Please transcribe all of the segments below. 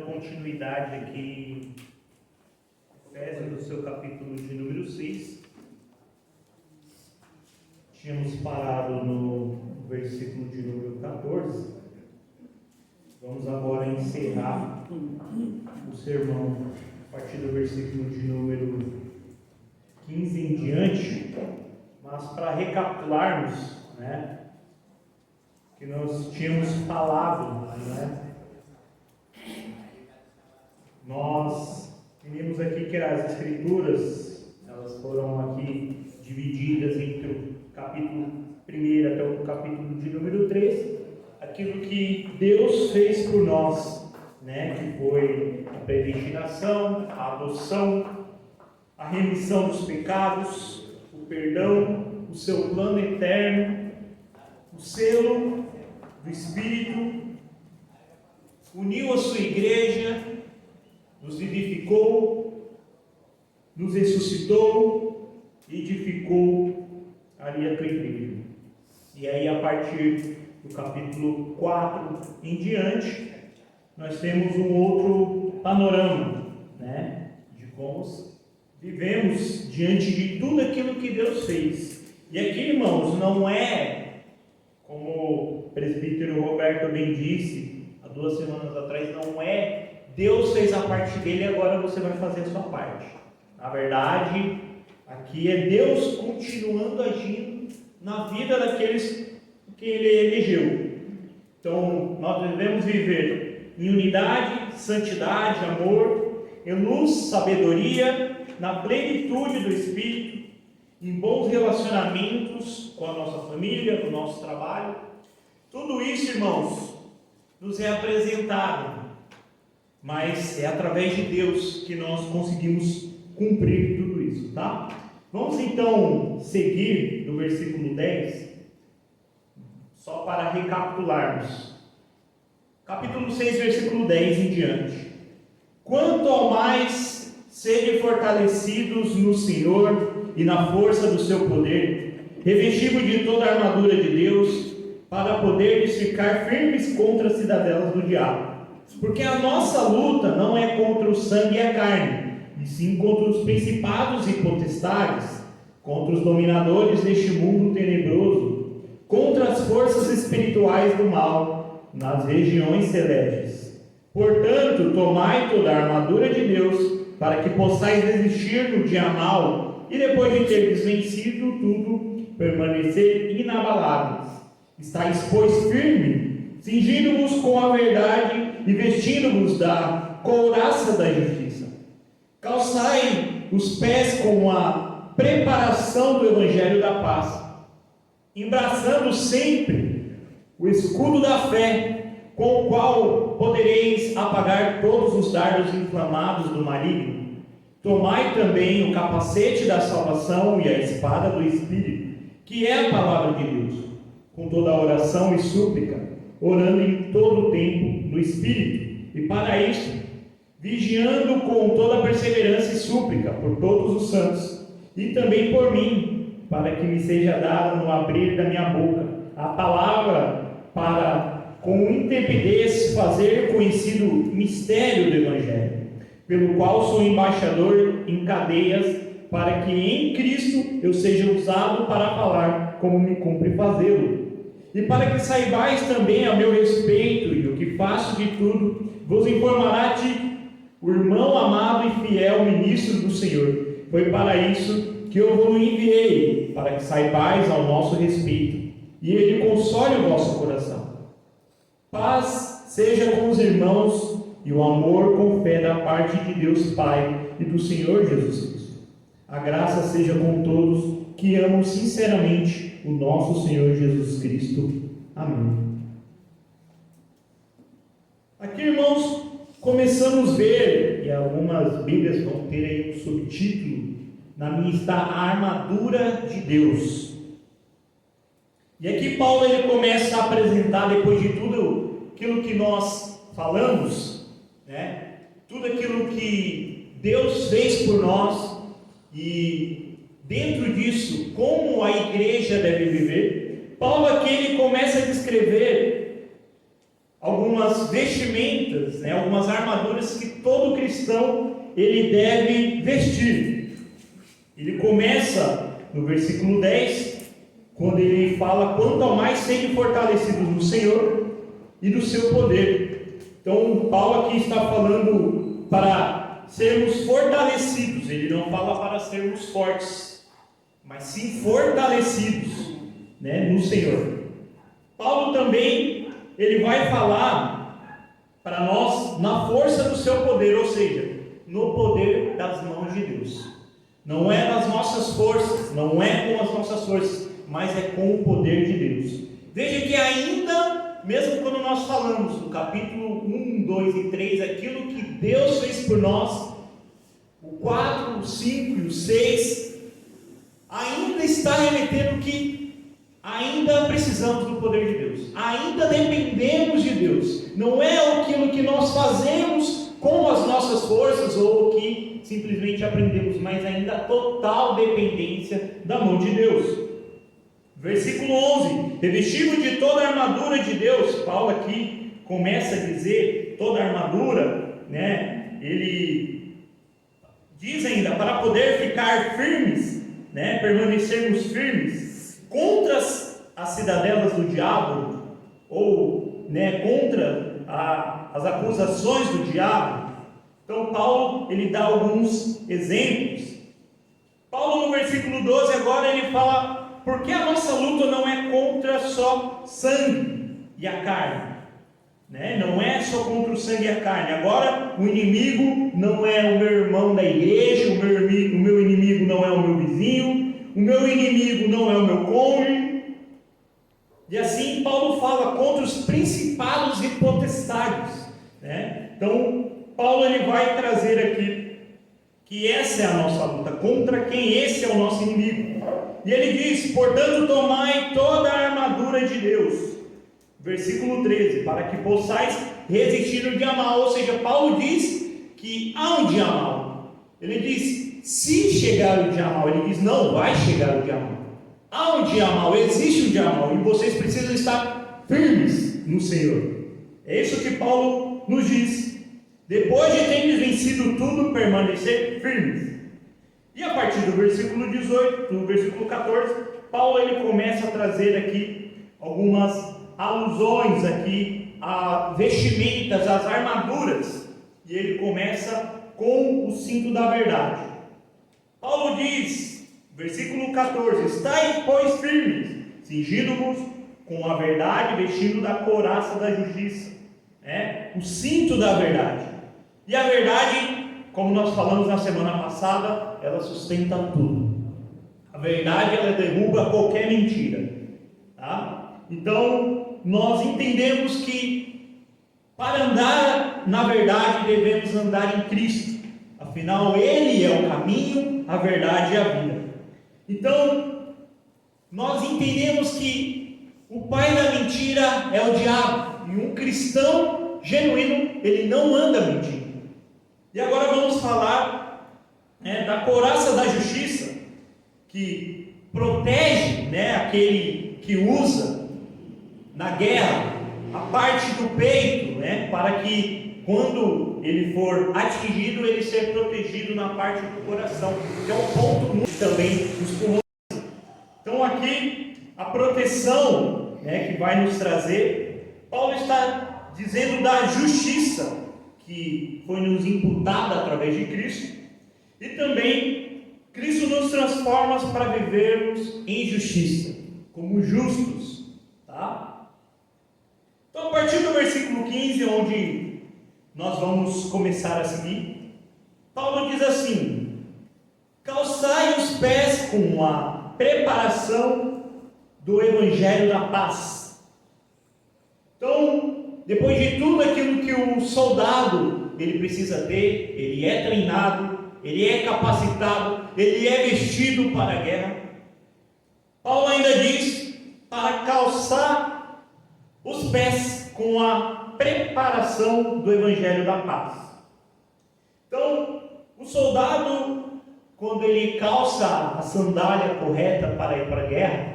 continuidade aqui em Efésios, no seu capítulo de número 6. Tínhamos parado no versículo de número 14. Vamos agora encerrar o sermão a partir do versículo de número 15 em diante. Mas para recapitularmos, que nós tínhamos falado, nós vimos aqui que as escrituras, elas foram aqui divididas entre o capítulo 1 até o capítulo de número 3, aquilo que Deus fez por nós, que foi a predestinação, a adoção, a remissão dos pecados, o perdão, o seu plano eterno, o selo do Espírito, uniu a sua igreja, nos vivificou, nos ressuscitou e edificou ali a tua igreja. E aí, a partir do capítulo 4 em diante, nós temos um outro panorama, de como vivemos diante de tudo aquilo que Deus fez. E aqui, irmãos, não é, como o presbítero Roberto bem disse há 2 semanas atrás, não é Deus fez a parte dele e agora você vai fazer a sua parte. Na verdade, aqui é Deus continuando agindo na vida daqueles que Ele elegeu. Então, nós devemos viver em unidade, santidade, amor, em luz, sabedoria, na plenitude do Espírito, em bons relacionamentos com a nossa família, com o nosso trabalho. Tudo isso, irmãos, nos é apresentado, mas é através de Deus que nós conseguimos cumprir tudo isso, tá? Vamos então seguir no versículo 10, só para recapitularmos. Capítulo 6, versículo 10 em diante. Quanto ao mais, sede fortalecidos no Senhor e na força do seu poder, revestidos de toda a armadura de Deus, para poderes ficar firmes contra as cidadelas do diabo. Porque a nossa luta não é contra o sangue e a carne, e sim contra os principados e potestades, contra os dominadores deste mundo tenebroso, contra as forças espirituais do mal nas regiões celestes. Portanto, tomai toda a armadura de Deus, para que possais resistir no dia mau, e depois de teres vencido tudo, permanecer inabaláveis. Estais, pois, firme, cingindo-vos com a verdade e vestindo-vos da couraça da justiça. Calçai os pés com a preparação do evangelho da paz, embraçando sempre o escudo da fé, com o qual podereis apagar todos os dardos inflamados do maligno. Tomai também o capacete da salvação e a espada do Espírito, que é a palavra de Deus, com toda a oração e súplica, orando em todo o tempo no Espírito, e para isso, vigiando com toda perseverança e súplica por todos os santos, e também por mim, para que me seja dada no abrir da minha boca a palavra, para com intrepidez fazer conhecido o mistério do Evangelho, pelo qual sou embaixador em cadeias, para que em Cristo eu seja usado para falar como me cumpre fazê-lo. E para que saibais também a meu respeito, e o que faço de tudo, vos informará o irmão amado e fiel ministro do Senhor. Foi para isso que eu vos enviei, para que saibais ao nosso respeito, e ele console o vosso coração. Paz seja com os irmãos, e o amor com fé da parte de Deus Pai e do Senhor Jesus Cristo. A graça seja com todos que amam sinceramente o nosso Senhor Jesus Cristo. Amém. Aqui, irmãos, começamos a ver, e algumas Bíblias vão ter aí um subtítulo, na minha está a armadura de Deus. E aqui Paulo ele começa a apresentar, depois de tudo aquilo que nós falamos, tudo aquilo que Deus fez por nós, e dentro disso, como a igreja deve viver. Paulo aqui ele começa a descrever algumas vestimentas, né, algumas armaduras que todo cristão ele deve vestir. Ele começa no versículo 10, quando ele fala: quanto ao mais sejam fortalecidos no Senhor e no seu poder. Então Paulo aqui está falando para sermos fortalecidos. Ele não fala para sermos fortes, mas sim fortalecidos, né, no Senhor. Paulo também ele vai falar para nós na força do seu poder, ou seja, no poder das mãos de Deus. Não é nas nossas forças, não é com as nossas forças, mas é com o poder de Deus. Veja que ainda, mesmo quando nós falamos no capítulo 1, 2 e 3, aquilo que Deus fez por nós, o 4, o 5 e o 6, ainda está remetendo que ainda precisamos do poder de Deus, ainda dependemos de Deus. Não é aquilo que nós fazemos com as nossas forças ou o que simplesmente aprendemos, mas ainda a total dependência da mão de Deus. Versículo 11: revestido de toda a armadura de Deus. Paulo aqui começa a dizer toda a armadura, né? Ele diz ainda para poder ficar firmes, né? Permanecermos firmes contra as cidadelas do diabo, ou, né, contra as acusações do diabo. Então Paulo ele dá alguns exemplos. Paulo no versículo 12 agora ele fala: porque a nossa luta não é contra só sangue e a carne, né? Não é só contra o sangue e a carne. Agora o inimigo não é o meu irmão da igreja, o meu inimigo não é o meu vizinho, o meu inimigo não é o meu cônjuge. E assim Paulo fala contra os principados e potestades, né? Então Paulo ele vai trazer aqui que essa é a nossa luta, contra quem esse é o nosso inimigo. E ele diz: portanto tomai toda a armadura de Deus. Versículo 13: para que possais resistir no dia mal. Ou seja, Paulo diz que há um dia mal. Ele diz: se chegar o dia mal. Ele diz: não vai chegar o dia mal. Há um dia mal, existe um dia mal, e vocês precisam estar firmes no Senhor. É isso que Paulo nos diz. Depois de terem vencido tudo, permanecer firmes. E a partir do versículo 18, do versículo 14, Paulo ele começa a trazer aqui algumas alusões aqui a vestimentas, as armaduras. E ele começa com o cinto da verdade. Paulo diz, versículo 14: estai, pois, firmes, cingindo-vos com a verdade, vestindo da couraça da justiça, né? O cinto da verdade. E a verdade, como nós falamos na semana passada, ela sustenta tudo. A verdade, ela derruba qualquer mentira, tá? Então nós entendemos que para andar na verdade devemos andar em Cristo. Afinal, Ele é o caminho, a verdade e a vida. Então nós entendemos que o pai da mentira é o diabo, e um cristão genuíno ele não anda mentindo. E agora vamos falar, né, da couraça da justiça, que protege, né, aquele que usa na guerra a parte do peito, né, para que quando ele for atingido, ele seja protegido na parte do coração, que é um ponto muito também dos pulmões. Então aqui a proteção, né, que vai nos trazer, Paulo está dizendo da justiça que foi nos imputada através de Cristo, e também Cristo nos transforma para vivermos em justiça, como justos, tá? Então a partir do versículo 15, onde nós vamos começar a seguir, Paulo diz assim: calçai os pés com a preparação do Evangelho da paz. Então, depois de tudo aquilo que o soldado ele precisa ter, ele é treinado, ele é capacitado, ele é vestido para a guerra, Paulo ainda diz para calçar os pés com a preparação do Evangelho da paz. Então, o soldado, quando ele calça a sandália correta para ir para a guerra,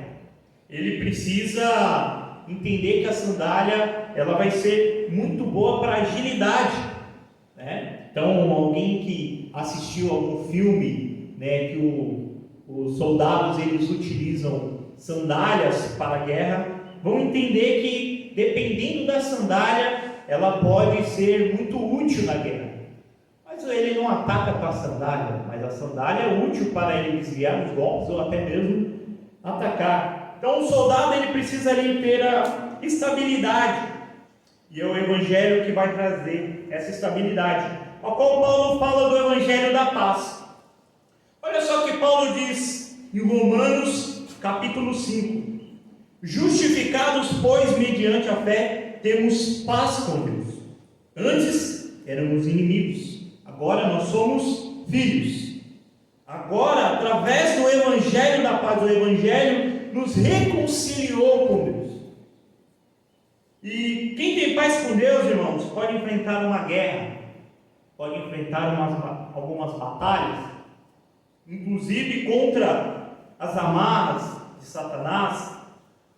ele precisa entender que a sandália ela vai ser muito boa para agilidade, né? Então, alguém que assistiu algum filme, né, que os soldados eles utilizam sandálias para a guerra, vão entender que, dependendo da sandália, ela pode ser muito útil na guerra. Mas ele não ataca com a sandália, mas a sandália é útil para ele desviar os golpes ou até mesmo atacar. Então, o soldado ele precisa ali ter a estabilidade, e é o Evangelho que vai trazer essa estabilidade, ao qual Paulo fala do Evangelho da paz. Olha só o que Paulo diz em Romanos capítulo 5: justificados, pois, mediante a fé, temos paz com Deus. Antes éramos inimigos, agora nós somos filhos. Agora, através do Evangelho da paz, o Evangelho nos reconciliou com Deus. E quem tem paz com Deus, irmãos, pode enfrentar uma guerra, pode enfrentar algumas batalhas, inclusive contra as amarras de Satanás,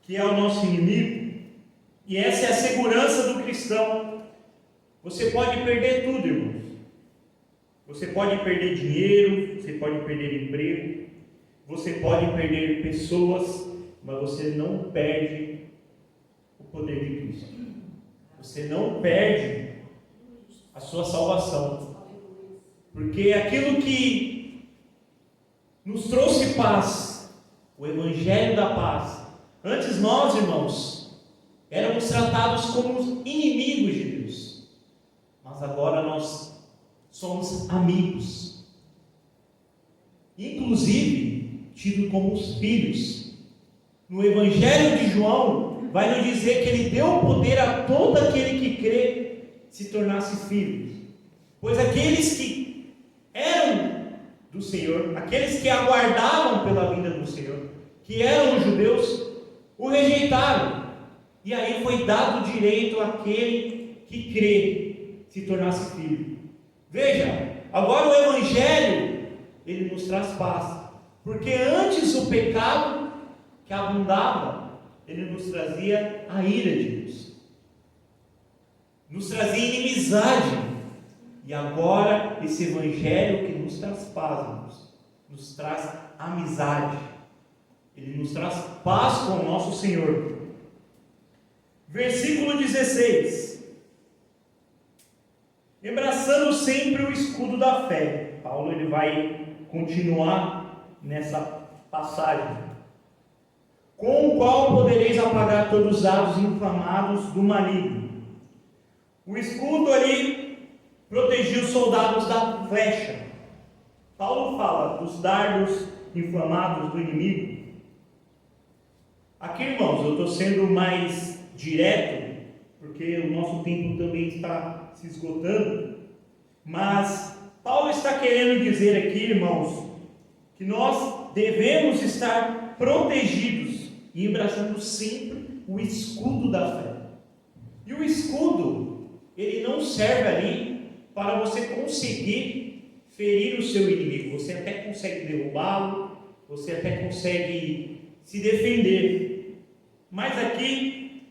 que é o nosso inimigo. E essa é a segurança do cristão. Você pode perder tudo, irmãos. Você pode perder dinheiro, você pode perder emprego, você pode perder pessoas, mas você não perde o poder de Cristo. Você não perde a sua salvação. Porque aquilo que nos trouxe paz, o Evangelho da paz, antes nós, irmãos, éramos tratados como inimigos de Deus, mas agora nós somos amigos, inclusive tido como os filhos. No Evangelho de João vai nos dizer que ele deu poder a todo aquele que crê se tornasse filhos, pois aqueles que eram do Senhor, aqueles que aguardavam pela vinda do Senhor, que eram os judeus, o rejeitaram, e aí foi dado o direito àquele que crê se tornasse filho. Veja, agora o Evangelho ele nos traz paz, porque antes o pecado que abundava, ele nos trazia a ira de Deus, nos trazia inimizade, e agora esse Evangelho que nos traz paz, nos traz amizade, ele nos traz paz com o nosso Senhor. Versículo 16: embraçando sempre o escudo da fé. Paulo ele vai continuar nessa passagem. Com o qual podereis apagar todos os dardos inflamados do maligno. O escudo ali protegia os soldados da flecha. Paulo fala dos dardos inflamados do inimigo. Aqui, irmãos, eu estou sendo mais direto, porque o nosso tempo também está se esgotando, mas Paulo está querendo dizer aqui, irmãos, que nós devemos estar protegidos e embraçando sempre o escudo da fé. E o escudo, ele não serve ali para você conseguir ferir o seu inimigo. Você até consegue derrubá-lo, você até consegue se defender, mas aqui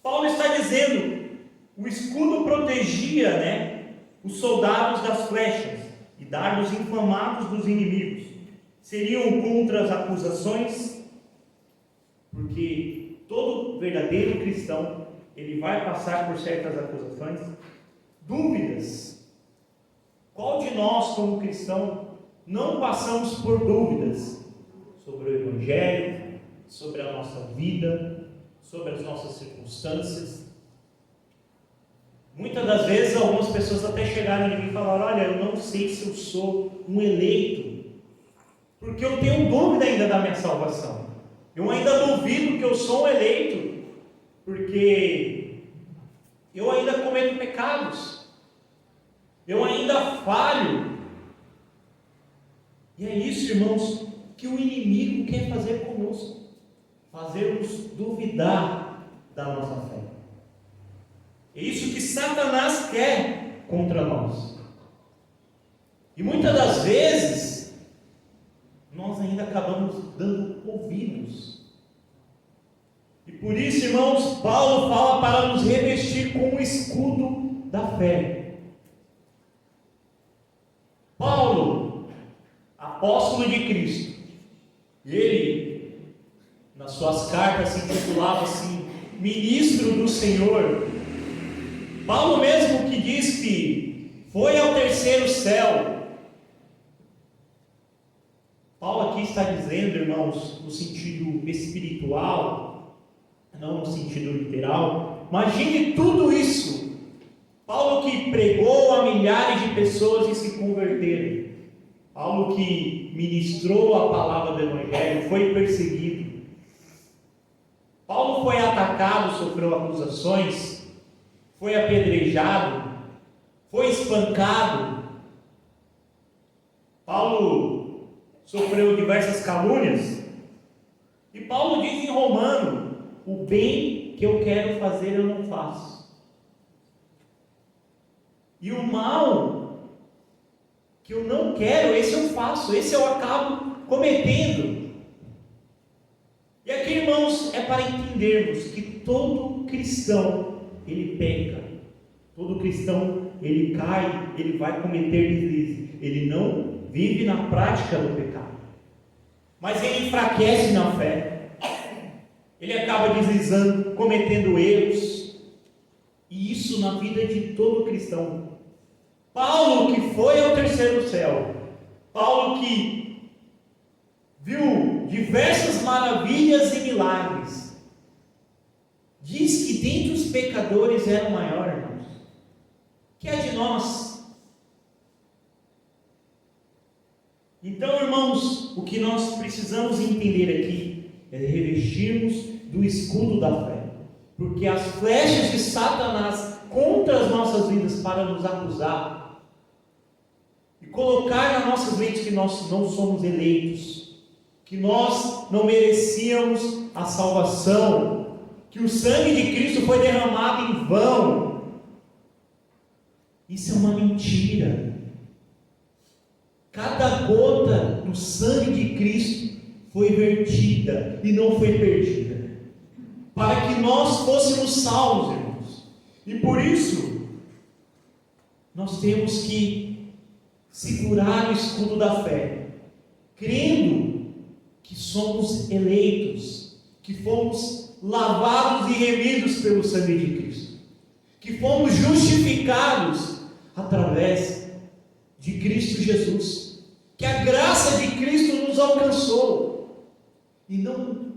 Paulo está dizendo, o escudo protegia, os soldados das flechas e dardos inflamados dos inimigos. Seriam contra as acusações, porque todo verdadeiro cristão ele vai passar por certas acusações, dúvidas. Qual de nós, como cristão, não passamos por dúvidas sobre o Evangelho, sobre a nossa vida, sobre as nossas circunstâncias? Muitas das vezes algumas pessoas até chegaram em mim e falaram: olha, eu não sei se eu sou um eleito, porque eu tenho dúvida ainda da minha salvação. Eu ainda duvido que eu sou um eleito, porque eu ainda cometo pecados, eu ainda falho. E é isso, irmãos, que o inimigo quer fazer conosco, fazer-nos duvidar da nossa fé. É isso que Satanás quer contra nós. E muitas das vezes nós ainda acabamos dando ouvidos. E por isso, irmãos, Paulo fala para nos revestir com o escudo da fé. Paulo, apóstolo de Cristo, ele, nas suas cartas, se intitulava assim, ministro do Senhor. Paulo mesmo que diz que foi ao terceiro céu. Paulo aqui está dizendo, irmãos, no sentido espiritual, não no sentido literal. Imagine tudo isso. Paulo que pregou a milhares de pessoas e se converteram. Paulo que ministrou a palavra do Evangelho, foi perseguido. Paulo foi atacado, sofreu acusações, foi apedrejado, foi espancado. Paulo sofreu diversas calúnias. E Paulo diz em Romano: o bem que eu quero fazer eu não faço, e o mal que eu não quero, esse eu faço, esse eu acabo cometendo. E aqui, irmãos, é para entendermos que todo cristão, ele peca, todo cristão, ele cai, ele vai cometer deslizes, ele não vive na prática do pecado, mas ele enfraquece na fé, ele acaba deslizando, cometendo erros, e isso na vida de todo cristão. Paulo que foi ao terceiro céu, Paulo que viu diversas maravilhas e milagres, diz que dentre os pecadores era o maior, irmãos. Que é de nós? Então, irmãos, o que nós precisamos entender aqui é revestirmos do escudo da fé, porque as flechas de Satanás contra as nossas vidas para nos acusar e colocar nas nossas mentes que nós não somos eleitos, que nós não merecíamos a salvação, que o sangue de Cristo foi derramado em vão. Isso é uma mentira. Cada gota do sangue de Cristo foi vertida e não foi perdida, para que nós fôssemos salvos, irmãos. E por isso nós temos que segurar o escudo da fé, crendo que somos eleitos, que fomos lavados e remidos pelo sangue de Cristo, que fomos justificados através de Cristo Jesus, que a graça de Cristo nos alcançou, e não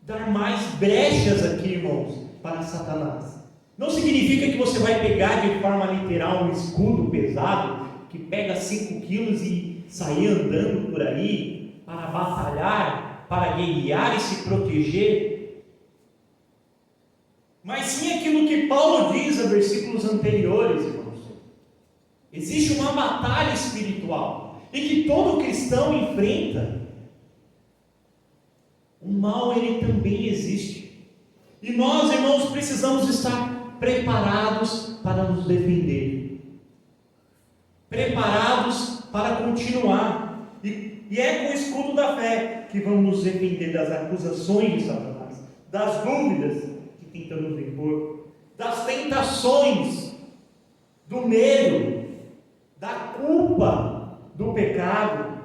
dar mais brechas aqui, irmãos, para Satanás. Não significa que você vai pegar de forma literal um escudo pesado, que pega 5 quilos e sair andando por aí, para batalhar, para guerrear e se proteger, mas sim aquilo que Paulo diz a versículos anteriores, irmãos. Existe uma batalha espiritual, e que todo cristão enfrenta. O mal, ele também existe, e nós, irmãos, precisamos estar preparados para nos defender, preparados para continuar, e é com o escudo da fé que vamos nos defender das acusações de Satanás, das dúvidas que tentamos impor, das tentações, do medo, da culpa, do pecado,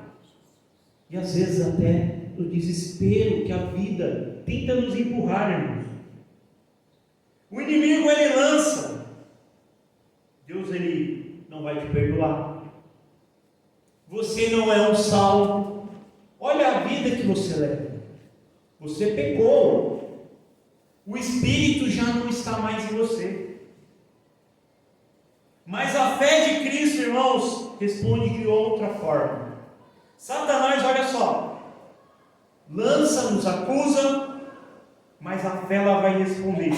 e às vezes até do desespero que a vida tenta nos empurrar, irmãos. O inimigo, ele lança, Deus, ele não vai te perdoar, você não é um salvo, olha a vida que você leva, você pecou, o Espírito já não está mais em você. Mas a fé de Cristo, irmãos, responde de outra forma. Satanás, olha só, lança, nos acusa, mas a fé, ela vai responder: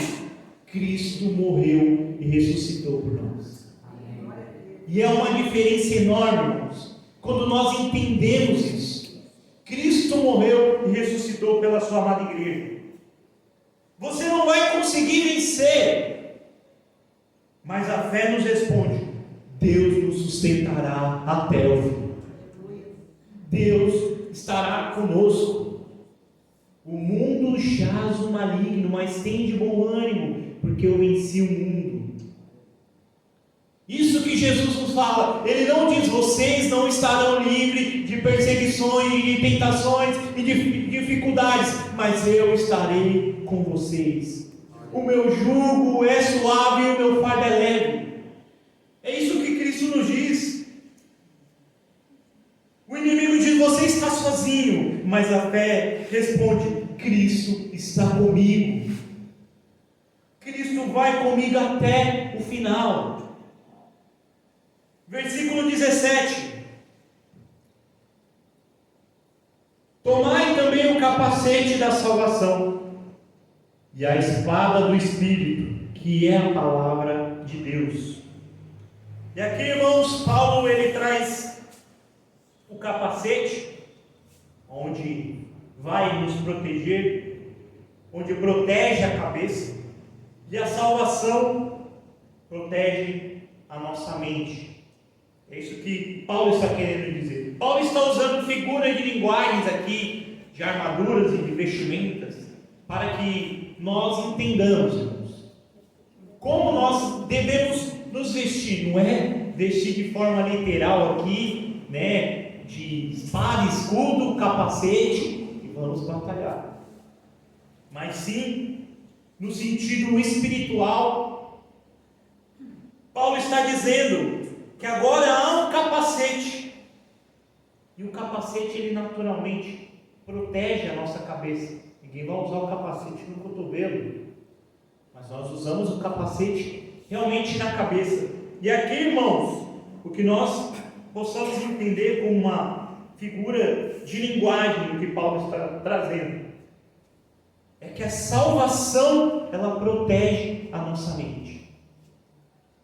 Cristo morreu e ressuscitou por nós. E é uma diferença enorme, irmãos, quando nós entendemos isso. Cristo morreu e ressuscitou pela sua amada igreja. Você não vai conseguir vencer, mas a fé nos responde: Deus nos sustentará até o fim. Deus estará conosco. O mundo tudo jaz o maligno, mas tem de bom ânimo, porque eu venci o mundo. Isso que Jesus nos fala. Ele não diz: vocês não estarão livres de perseguições, de tentações e de dificuldades, mas eu estarei com vocês. O meu jugo é suave e o meu fardo é leve. É isso que Cristo nos diz. O inimigo diz: você está sozinho, mas a fé responde: Cristo está comigo. Cristo vai comigo até o final. Versículo 17: tomai também o capacete da salvação e a espada do Espírito, que é a palavra de Deus. E aqui, irmãos, Paulo ele traz o capacete, onde vai nos proteger, onde protege a cabeça, e a salvação protege a nossa mente. É isso que Paulo está querendo dizer. Paulo está usando figuras de linguagens aqui, de armaduras e de vestimentas, para que nós entendamos, irmãos, como nós devemos nos vestir. Não é vestir de forma literal aqui, né, de espada, escudo, capacete e vamos batalhar, mas sim no sentido espiritual. Paulo está dizendo que agora há um capacete, e o capacete ele naturalmente protege a nossa cabeça. Ninguém vai usar o capacete no cotovelo, mas nós usamos o capacete realmente na cabeça. E aqui, irmãos, o que nós possamos entender como uma figura de linguagem do que Paulo está trazendo é que a salvação ela protege a nossa mente.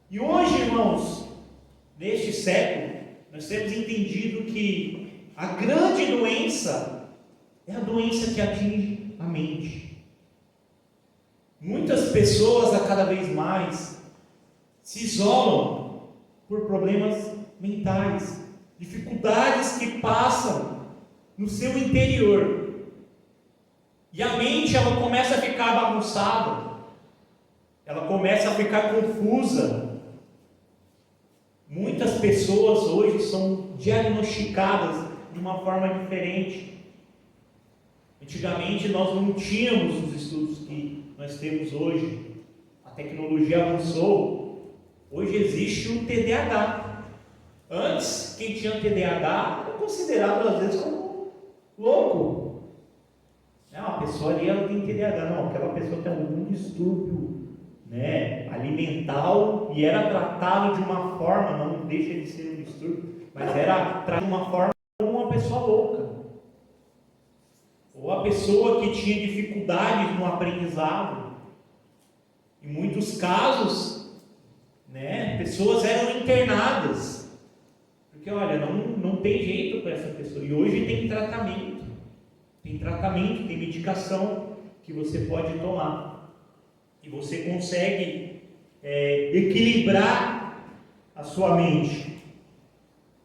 E hoje, irmãos, neste século, nós temos entendido que a grande doença é a doença que atinge a mente. Muitas pessoas, a cada vez mais, se isolam por problemas mentais, dificuldades que passam no seu interior. E a mente, ela começa a ficar bagunçada, ela começa a ficar confusa. Muitas pessoas hoje são diagnosticadas de uma forma diferente. Antigamente nós não tínhamos os estudos que nós temos hoje. A tecnologia avançou. Hoje existe o TDAH. Antes, quem tinha TDAH era considerado às vezes como louco. Uma pessoa ali ela tem TDAH. Não, aquela pessoa tem algum distúrbio, né, alimentar, e era tratado de uma forma, não deixa de ser um distúrbio, mas era tratado de uma forma como uma pessoa louca, ou a pessoa que tinha dificuldades no aprendizado. Em muitos casos, né, pessoas eram internadas, porque olha, não tem jeito para essa pessoa, e hoje tem tratamento, tem medicação que você pode tomar. E você consegue equilibrar a sua mente.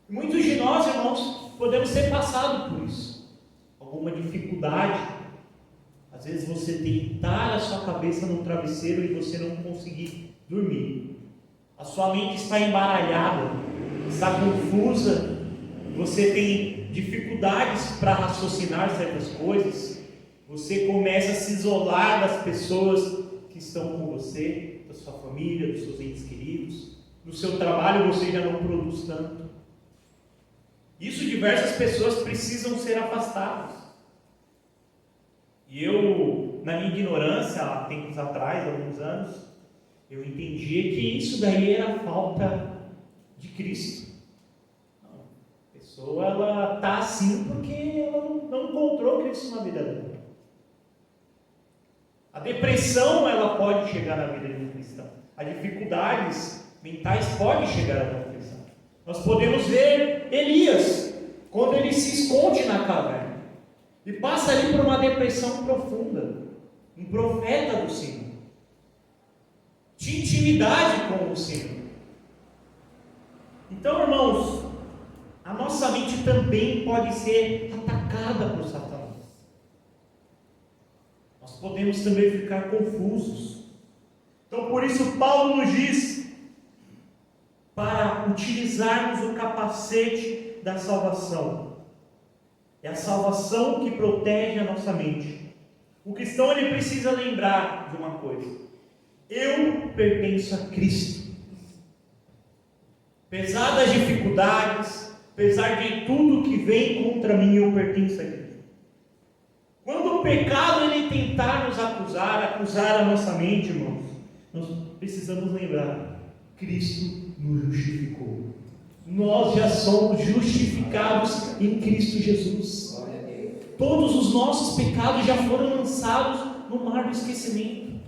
Muitos de nós, irmãos, podemos ser passados por isso. Alguma dificuldade. Às vezes você deitar a sua cabeça no travesseiro e você não conseguir dormir. A sua mente está embaralhada, está confusa. Você tem dificuldades para raciocinar certas coisas. Você começa a se isolar das pessoas que estão com você, da sua família, dos seus entes queridos. No seu trabalho você já não produz tanto. Isso diversas pessoas precisam ser afastadas. E eu, na minha ignorância, há tempos atrás, alguns anos, eu entendia que isso daí era falta de Cristo. A pessoa ela está assim porque ela não encontrou Cristo na vida dela. A depressão ela pode chegar na vida de um cristão. As dificuldades mentais podem chegar na depressão. Nós podemos ver Elias, quando ele se esconde na caverna e passa ali por uma depressão profunda. Um profeta do Senhor, de intimidade com o Senhor. Então, irmãos, a nossa mente também pode ser atacada por Satanás. nós podemos também ficar confusos. Então, por isso, Paulo nos diz para utilizarmos o capacete da salvação. É a salvação que protege a nossa mente. O cristão, ele precisa lembrar de uma coisa: eu pertenço a Cristo. Apesar das dificuldades, apesar de tudo que vem contra mim, eu pertenço a Cristo. Quando o pecado ele tentar nos acusar a nossa mente, irmãos, nós precisamos lembrar: Cristo nos justificou. Nós já somos justificados em Cristo Jesus. Todos os nossos pecados já foram lançados no mar do esquecimento.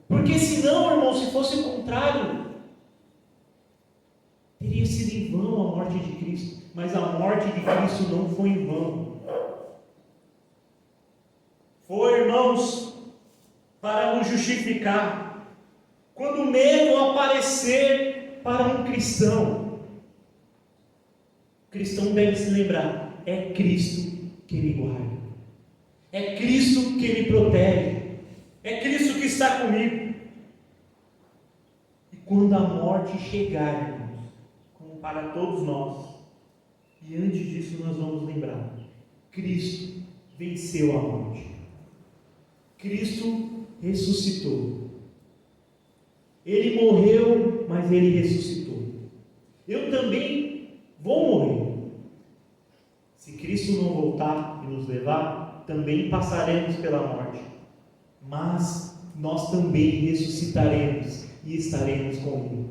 Porque senão, irmão, se fosse o contrário, teria sido em vão a morte de Cristo. Mas a morte de Cristo não foi em vão. Foi, irmãos, para nos justificar. Quando o medo aparecer para um cristão, o cristão deve se lembrar: é Cristo que me guarda, é Cristo que me protege, é Cristo que está comigo. E quando a morte chegar, irmãos, como para todos nós, e antes disso nós vamos lembrar: Cristo venceu a morte, Cristo ressuscitou. Ele morreu, mas Ele ressuscitou. Eu também vou morrer. Se Cristo não voltar e nos levar, também passaremos pela morte. Mas nós também ressuscitaremos e estaremos com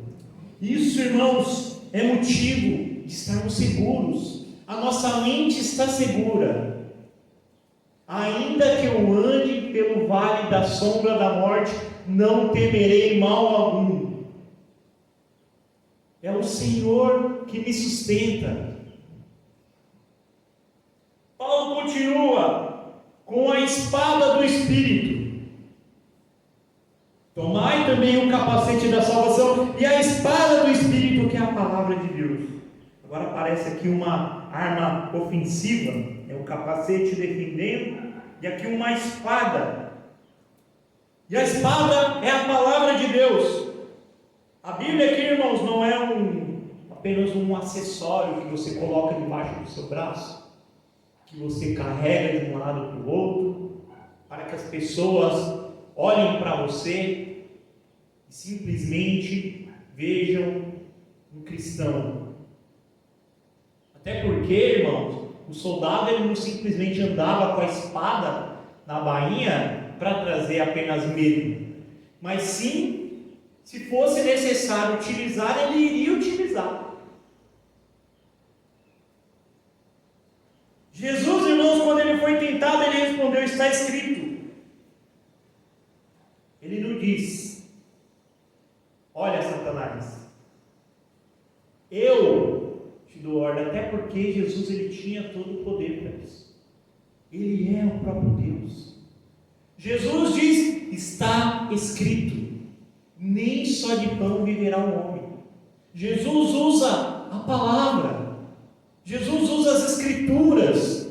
Ele. Isso, irmãos, é motivo de estarmos seguros. A nossa mente está segura. Ainda que eu ande pelo vale da sombra da morte, não temerei mal algum. É o Senhor que me sustenta. Paulo continua com a espada do Espírito. Tomai também o capacete da salvação e a espada do Espírito, que é a palavra de Deus. Agora aparece aqui uma arma ofensiva, é o capacete defendendo, e aqui uma espada. E a espada é a palavra de Deus. A Bíblia aqui, irmãos, não é apenas um acessório que você coloca debaixo do seu braço, que você carrega de um lado para o outro, para que as pessoas olhem para você e simplesmente vejam um cristão. Até porque, irmãos, o soldado ele não simplesmente andava com a espada na bainha para trazer apenas medo, mas sim, se fosse necessário utilizar, ele iria utilizar. Jesus, irmãos, quando ele foi tentado, ele respondeu: está escrito. Ele não diz: olha, Satanás, eu te dou ordem, até porque Jesus ele tinha todo o poder para isso. Ele é o próprio Deus. Jesus diz: está escrito, nem só de pão viverá o homem. Jesus usa a palavra. Jesus usa as Escrituras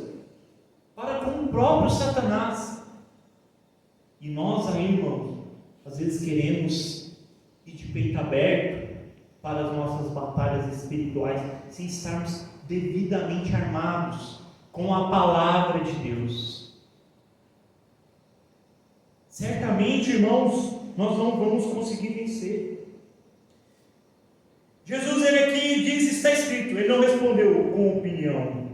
para com o próprio Satanás. E nós aí, irmãos, às vezes queremos ir de peito aberto para as nossas batalhas espirituais, sem estarmos devidamente armados com a palavra de Deus. Certamente, irmãos, nós não vamos conseguir vencer. Jesus, ele aqui diz: está escrito. Ele não respondeu com opinião,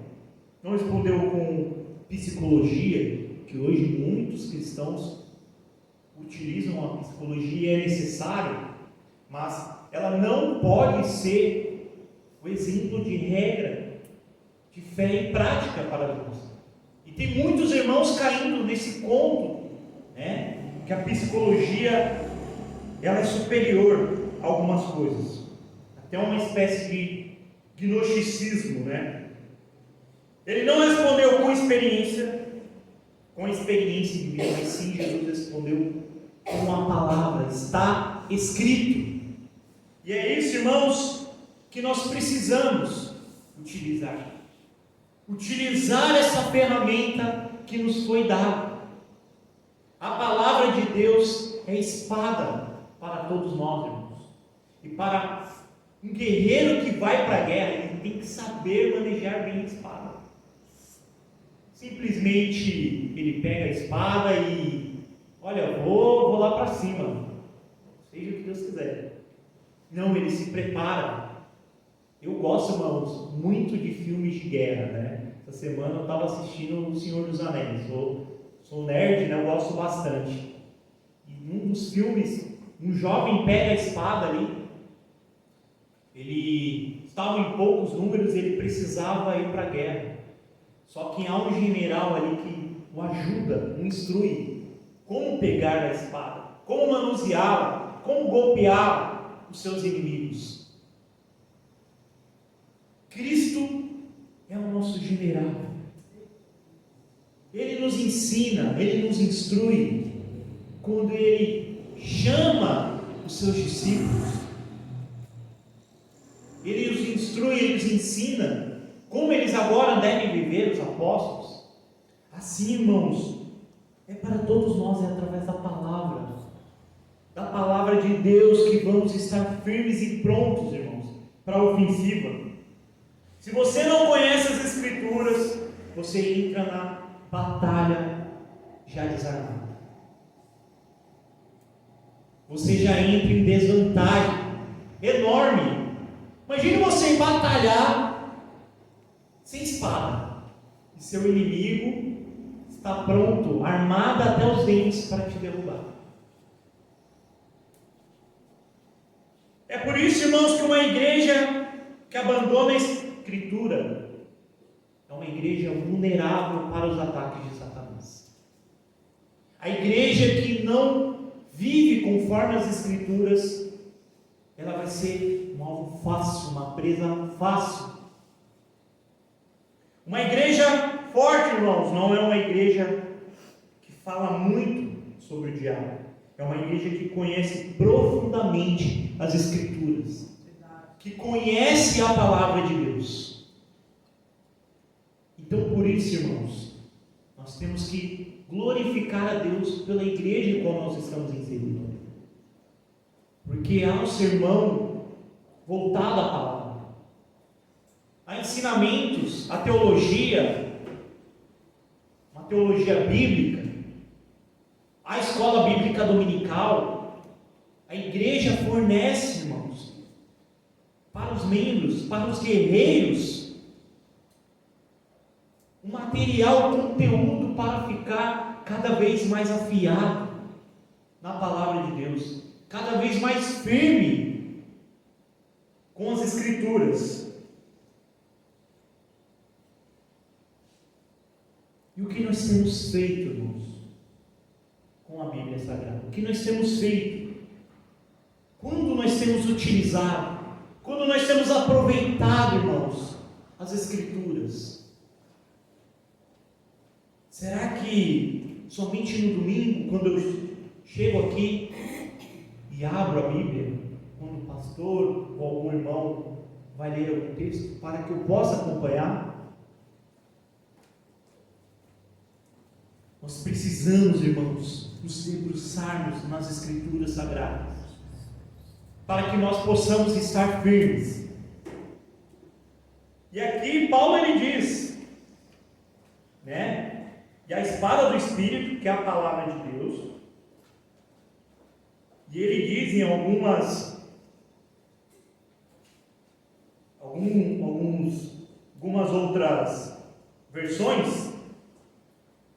não respondeu com psicologia, que hoje muitos cristãos utilizam. A psicologia, é necessária, mas ela não pode ser o exemplo de regra de fé e prática para nós. E tem muitos irmãos caindo nesse conto, né, que a psicologia ela é superior a algumas coisas. Até uma espécie de gnosticismo, né? Ele não respondeu com experiência de vida, mas sim Jesus respondeu com a palavra: está escrito. E é isso, irmãos, que nós precisamos utilizar. Utilizar essa ferramenta que nos foi dada. A palavra de Deus é espada para todos nós, irmãos. E para um guerreiro que vai para a guerra, ele tem que saber manejar bem a espada. Simplesmente ele pega a espada e, olha, vou lá para cima, seja o que Deus quiser. Não, ele se prepara. Eu gosto, irmãos, muito de filmes de guerra, né? Essa semana eu estava assistindo O Senhor dos Anéis. Sou nerd, né? Eu gosto bastante. E num dos filmes, um jovem pega a espada ali. Ele estava em poucos números, ele precisava ir para a guerra. Só que há um general ali que o ajuda, o instrui como pegar a espada, como manuseá-la, como golpear os seus inimigos. Cristo é o nosso general. Ele nos ensina, ele nos instrui quando ele chama os seus discípulos. Ele os instrui, ele os ensina como eles agora devem viver, os apóstolos. Assim, irmãos, é para todos nós, é através da palavra de Deus, que vamos estar firmes e prontos, irmãos, para a ofensiva. Se você não conhece as Escrituras, você entra na batalha já desarmado. Você já entra em desvantagem enorme. Imagine você batalhar sem espada e seu inimigo está pronto, armado até os dentes para te derrubar. É por isso, irmãos, que uma igreja que abandona a Escritura é uma igreja vulnerável para os ataques de Satanás. A igreja que não vive conforme as Escrituras, ela vai ser um alvo fácil, uma presa fácil. Uma igreja forte, irmãos, não é uma igreja que fala muito sobre o diabo. É uma igreja que conhece profundamente as Escrituras, que conhece a palavra de Deus. Então, por isso, irmãos, nós temos que glorificar a Deus pela igreja em qual nós estamos inseridos. Porque há um sermão voltado à palavra. Há ensinamentos, a teologia, uma teologia bíblica, a escola bíblica dominical. A igreja fornece, irmãos, para os membros, para os guerreiros, um material, um conteúdo para ficar cada vez mais afiado na palavra de Deus, cada vez mais firme com as Escrituras. E o que nós temos feito, irmãos, com a Bíblia Sagrada? O que nós temos feito? Quando nós temos utilizado? Quando nós temos aproveitado, irmãos, as Escrituras? Será que somente no domingo, quando eu chego aqui e abro a Bíblia, quando o pastor ou algum irmão vai ler algum texto, para que eu possa acompanhar? Nós precisamos, irmãos, nos debruçarmos nas Escrituras Sagradas, para que nós possamos estar firmes. E aqui Paulo ele diz, né? E a espada do Espírito, que é a palavra de Deus, e ele diz em algumas outras versões,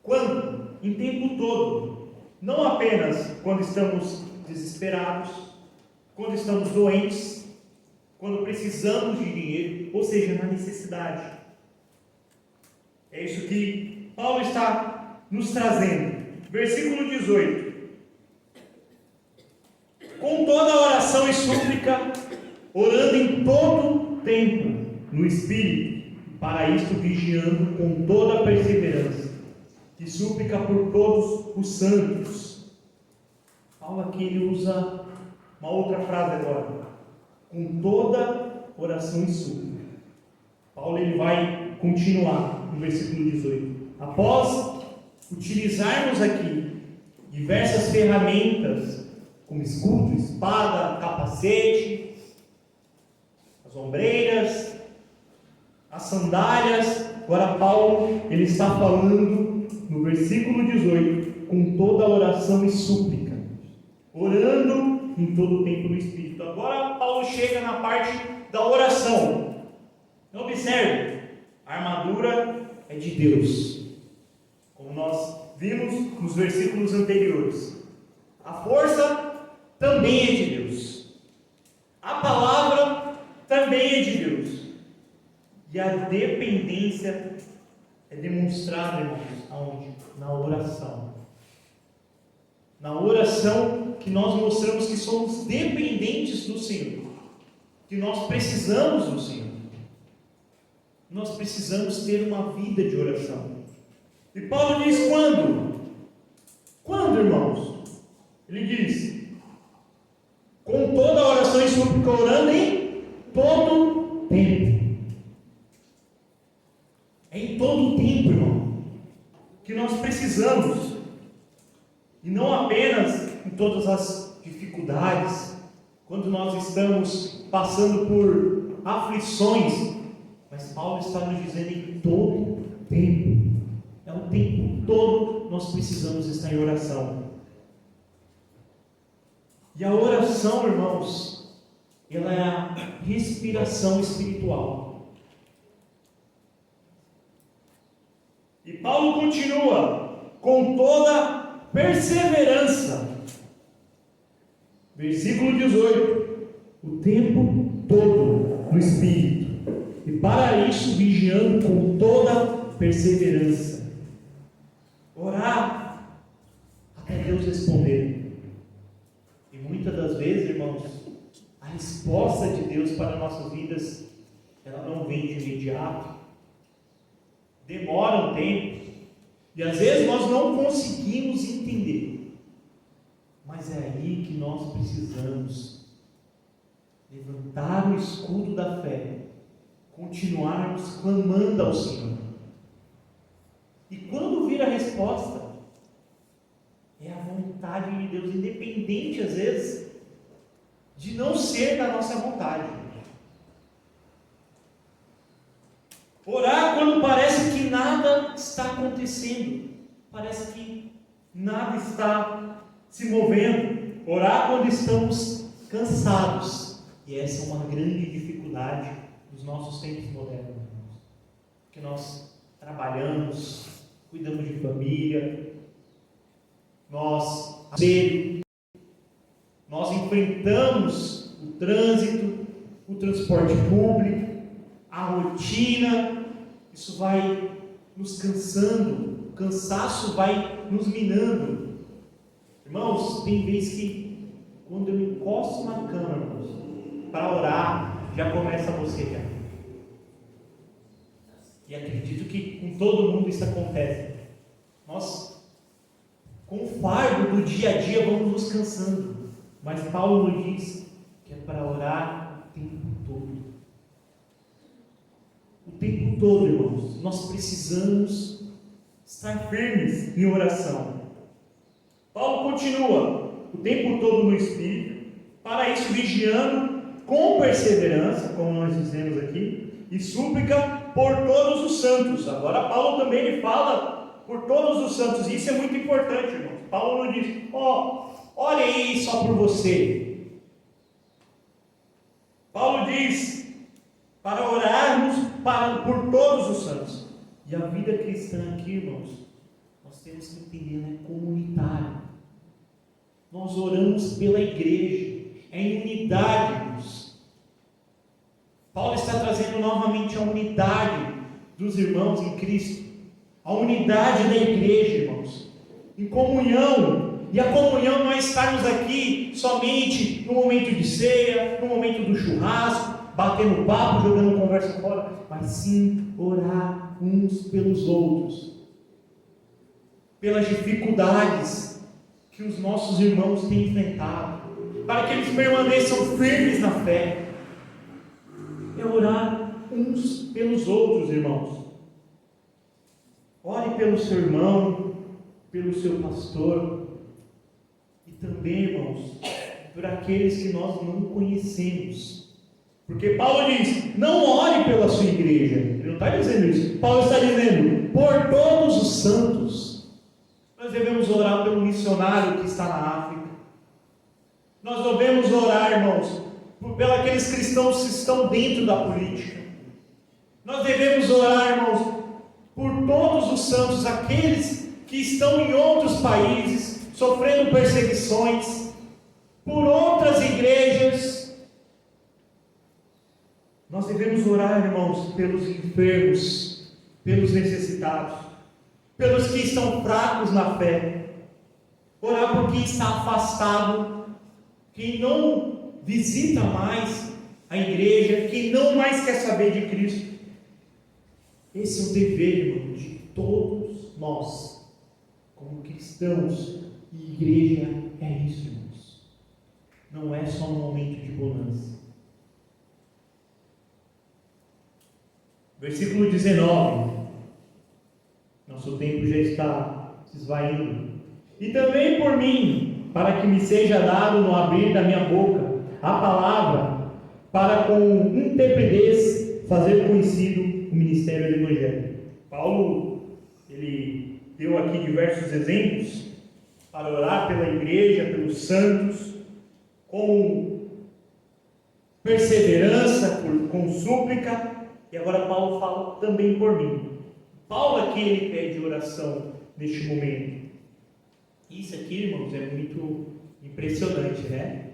quando? Em tempo todo, não apenas quando estamos desesperados, quando estamos doentes, quando precisamos de dinheiro, ou seja, na necessidade. É isso que Paulo está nos trazendo. Versículo 18. Com toda oração e súplica, orando em todo tempo, no Espírito, para isto vigiando com toda perseverança, que súplica por todos os santos. Paulo aqui ele usa uma outra frase agora, com toda oração e súplica. Paulo ele vai continuar no versículo 18. Após utilizarmos aqui diversas ferramentas, como escudo, espada, capacete, as ombreiras, as sandálias. Agora Paulo, ele está falando no versículo 18, com toda oração e súplica, orando em todo o tempo no Espírito. Agora Paulo chega na parte da oração. Então observe, a armadura é de Deus, como nós vimos nos versículos anteriores. A força também é de Deus, a palavra também é de Deus, e a dependência é demonstrada, irmãos, aonde? Na oração. Na oração que nós mostramos que somos dependentes do Senhor, que nós precisamos do Senhor. Nós precisamos ter uma vida de oração. E Paulo diz quando? Quando, irmãos? Ele diz, com toda a oração e súplica, orando em todo tempo. É em todo tempo, irmão, que nós precisamos. E não apenas em todas as dificuldades, quando nós estamos passando por aflições, mas Paulo está nos dizendo em todo tempo. É o tempo todo nós precisamos estar em oração. E a oração, irmãos, ela é a respiração espiritual. E Paulo continua com toda perseverança. Versículo 18: o tempo todo no Espírito, e para isso vigiando com toda perseverança. Orar até Deus responder. E muitas das vezes, irmãos, a resposta de Deus para nossas vidas, ela não vem de imediato. Demora um tempo. E às vezes nós não conseguimos entender. Mas é aí que nós precisamos levantar o escudo da fé, continuarmos clamando ao Senhor. E quando vir a resposta, é a vontade de Deus, independente às vezes de não ser da nossa vontade. Orar quando parece que nada está acontecendo, parece que nada está se movendo. Orar quando estamos cansados, e essa é uma grande dificuldade dos nossos tempos modernos, porque nós trabalhamos, cuidamos de família, nós enfrentamos o trânsito, o transporte público, a rotina. Isso vai nos cansando, o cansaço vai nos minando. Irmãos, tem vezes que quando eu encosto na cama, irmãos, para orar, já começa a bocejar. E acredito que com todo mundo isso acontece. Nós, com o fardo do dia a dia, vamos nos cansando. Mas Paulo nos diz que é para orar o tempo todo. O tempo todo, irmãos. Nós precisamos estar firmes em oração. Paulo continua, o tempo todo no Espírito, para isso vigiando com perseverança, como nós dizemos aqui, e súplica por todos os santos. Agora Paulo também ele fala por todos os santos, e isso é muito importante, irmãos. Paulo não diz, olha aí só por você. Paulo diz para orarmos por todos os santos. E a vida cristã aqui, irmãos, nós temos que entender, né? Comunitário. Nós oramos pela igreja, é em unidade, irmãos. Paulo está trazendo novamente a unidade dos irmãos em Cristo, a unidade da igreja, irmãos, em comunhão. E a comunhão não é estarmos aqui somente no momento de ceia, no momento do churrasco, batendo papo, jogando conversa fora, mas sim orar uns pelos outros, pelas dificuldades que os nossos irmãos têm enfrentado, para que eles permaneçam firmes na fé. É orar uns pelos outros, irmãos. Ore pelo seu irmão, pelo seu pastor, também, irmãos, por aqueles que nós não conhecemos. Porque Paulo diz, não ore pela sua igreja. Ele não está dizendo isso. Paulo está dizendo, por todos os santos. Nós devemos orar pelo missionário que está na África. Nós devemos orar, irmãos, pelos aqueles cristãos que estão dentro da política. Nós devemos orar, irmãos, por todos os santos, aqueles que estão em outros países, sofrendo perseguições, por outras igrejas. Nós devemos orar, irmãos, pelos enfermos, pelos necessitados, pelos que estão fracos na fé. Orar por quem está afastado, quem não visita mais a igreja, quem não mais quer saber de Cristo. Esse é o dever, irmão, de todos nós, como cristãos, e igreja é isso, irmãos. Não é só um momento de bonança. Versículo 19. Nosso tempo já está se esvaindo. E também por mim, para que me seja dado no abrir da minha boca a palavra, para com intrepidez fazer conhecido o ministério do Evangelho. Paulo, ele deu aqui diversos exemplos para orar pela igreja, pelos santos, com perseverança, com súplica. E agora Paulo fala também por mim. Paulo aqui, ele pede oração neste momento. Isso aqui, irmãos, é muito impressionante, né?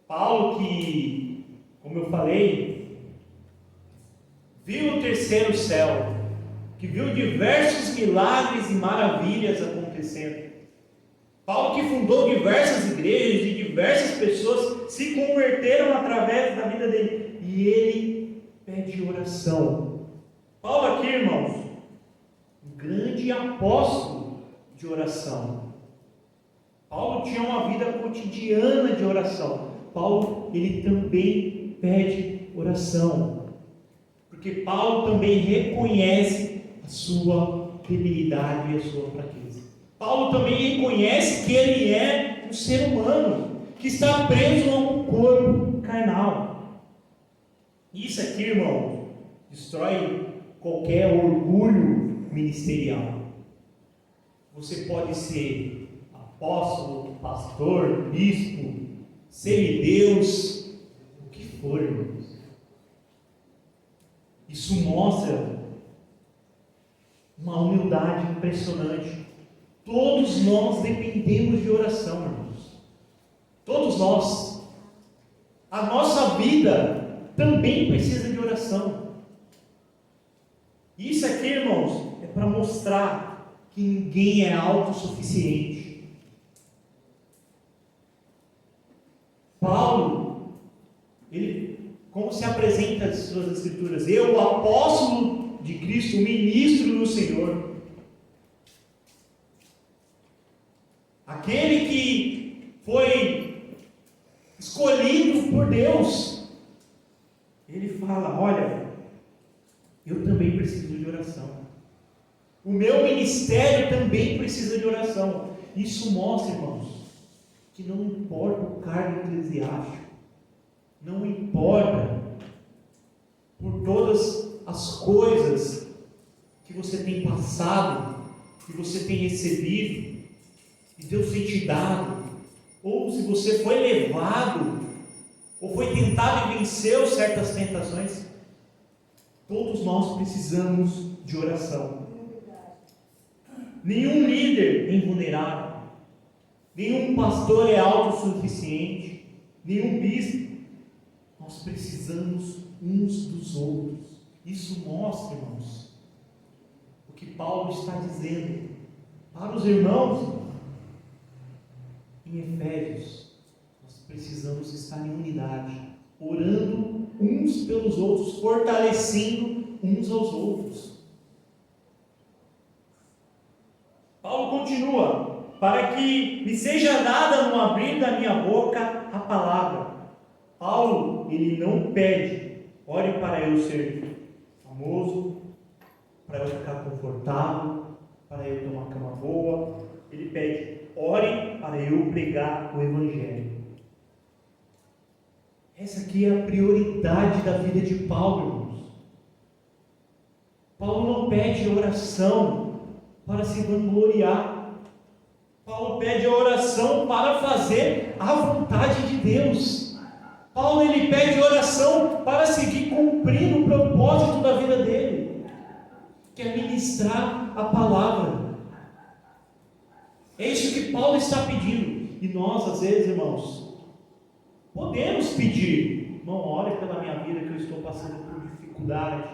Paulo que, como eu falei, viu o terceiro céu, que viu diversos milagres e maravilhas acontecendo. Paulo que fundou diversas igrejas e diversas pessoas se converteram através da vida dele. E ele pede oração. Paulo aqui, irmãos, um grande apóstolo de oração. Paulo tinha uma vida cotidiana de oração. Paulo, ele também pede oração. Porque Paulo também reconhece a sua debilidade e a sua fraqueza. Paulo também reconhece que ele é um ser humano, que está preso a um corpo carnal. Isso aqui, irmão, destrói qualquer orgulho ministerial. Você pode ser apóstolo, pastor, bispo, semideus, o que for, irmãos. Isso mostra uma humildade impressionante. Todos nós dependemos de oração, irmãos. Todos nós. A nossa vida também precisa de oração. Isso aqui, irmãos, é para mostrar que ninguém é autossuficiente. Paulo, ele, como se apresenta as suas escrituras? Eu, o apóstolo de Cristo, o ministro do Senhor, aquele que foi escolhido por Deus. Ele fala, olha, eu também preciso de oração. O meu ministério também precisa de oração. Isso mostra, irmãos, que não importa o cargo eclesiástico, não importa por todas as coisas que você tem passado, que você tem recebido, que Deus tem te dado, ou se você foi levado, ou foi tentado e venceu certas tentações. Todos nós precisamos de oração. Nenhum líder é invulnerável, nenhum pastor é autossuficiente, nenhum bispo. Nós precisamos uns dos outros. Isso mostra, irmãos, o que Paulo está dizendo para os irmãos em Efésios. Precisamos estar em unidade, orando uns pelos outros, fortalecendo uns aos outros. Paulo continua, para que me seja dada no abrir da minha boca a palavra. Paulo, ele não pede, ore para eu ser famoso, para eu ficar confortável, para eu ter uma cama boa. Ele pede, ore para eu pregar o Evangelho. Essa aqui é a prioridade da vida de Paulo, irmãos. Paulo não pede oração para se vangloriar. Paulo pede a oração para fazer a vontade de Deus. Paulo ele pede oração para seguir cumprindo o propósito da vida dele, que é ministrar a palavra. É isso que Paulo está pedindo. E nós, às vezes, irmãos, podemos pedir: irmão, ore pela minha vida, que eu estou passando por dificuldade,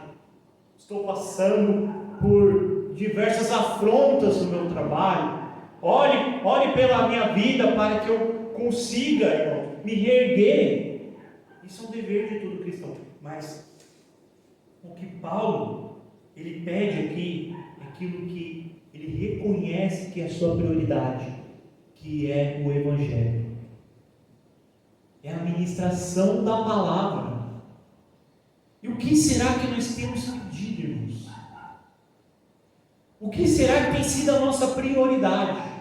estou passando por diversas afrontas no meu trabalho. Ore pela minha vida para que eu consiga, irmão, me reerguer. Isso é um dever de todo cristão. Mas o que Paulo ele pede aqui é aquilo que ele reconhece que é a sua prioridade, que é o Evangelho. É a ministração da palavra. E o que será que nós temos pedido, irmãos? O que será que tem sido a nossa prioridade?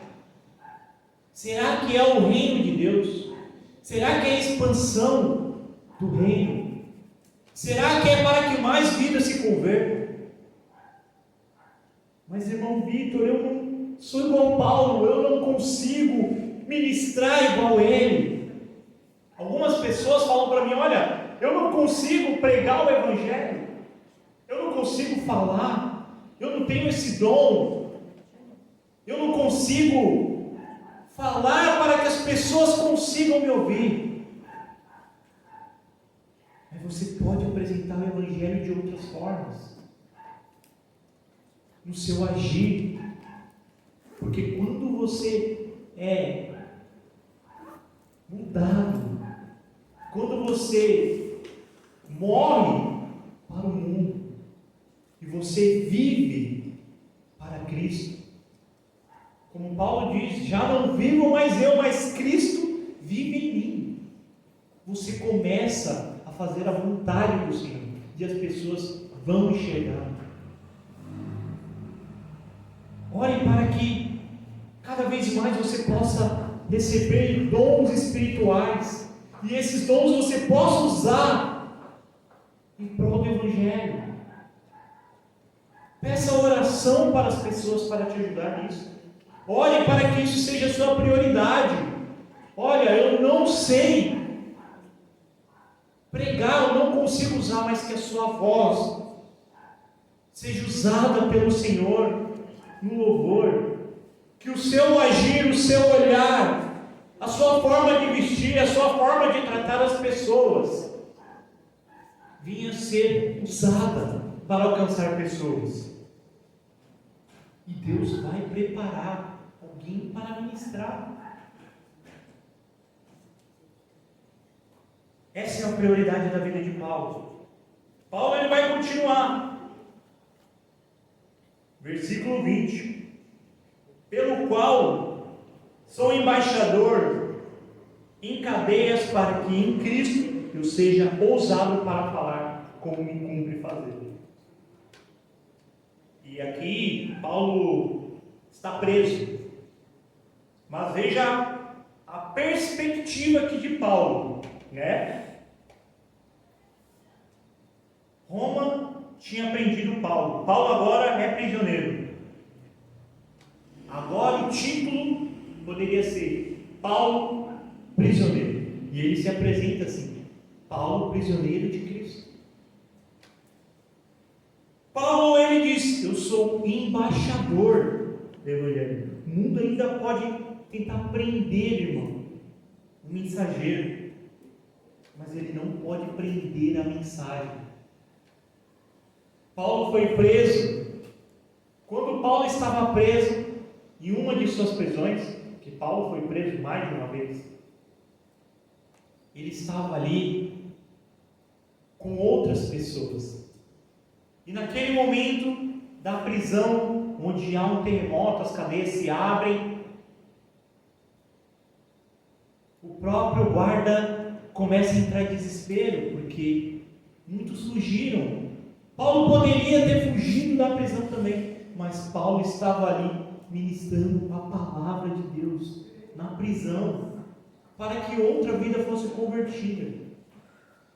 Será que é o reino de Deus? Será que é a expansão do reino? Será que é para que mais vidas se convertam? Mas, irmão Vitor, eu não sou igual a Paulo, eu não consigo ministrar igual a ele. Algumas pessoas falam para mim: olha, eu não consigo pregar o Evangelho, eu não consigo falar, eu não tenho esse dom, eu não consigo falar para que as pessoas consigam me ouvir. Mas você pode apresentar o Evangelho de outras formas, no seu agir, porque quando você é mudado, quando você morre para o mundo e você vive para Cristo, como Paulo diz: já não vivo mais eu, mas Cristo vive em mim. Você começa a fazer a vontade do Senhor e as pessoas vão enxergar. Ore para que cada vez mais você possa receber dons espirituais, e esses dons você possa usar em prol do Evangelho. Peça oração para as pessoas para te ajudar nisso. Ore para que isso seja a sua prioridade. Olha, eu não sei pregar, eu não consigo usar, mas que a sua voz seja usada pelo Senhor no louvor, que o seu agir, o seu olhar, a sua forma de vestir, a sua forma de tratar as pessoas vinha ser usada para alcançar pessoas. E Deus vai preparar alguém para ministrar. Essa é a prioridade da vida de Paulo. Paulo ele vai continuar. Versículo 20: pelo qual sou embaixador em cadeias, para que em Cristo eu seja ousado para falar como me cumpre fazer. E aqui Paulo está preso, mas veja a perspectiva aqui de Paulo, né? Roma tinha prendido Paulo. Paulo agora é prisioneiro. Agora o título poderia ser Paulo prisioneiro. E ele se apresenta assim: Paulo prisioneiro de Cristo. Paulo ele diz: eu sou embaixador do Evangelho. O mundo ainda pode tentar prender, irmão, o mensageiro, mas ele não pode prender a mensagem. Paulo foi preso. Quando Paulo estava preso, em uma de suas prisões, que Paulo foi preso mais de uma vez, ele estava ali com outras pessoas. E naquele momento da prisão, onde há um terremoto, as cadeias se abrem, o próprio guarda começa a entrar em desespero, porque muitos fugiram. Paulo poderia ter fugido da prisão também, mas Paulo estava ali ministrando a palavra de Deus na prisão, para que outra vida fosse convertida.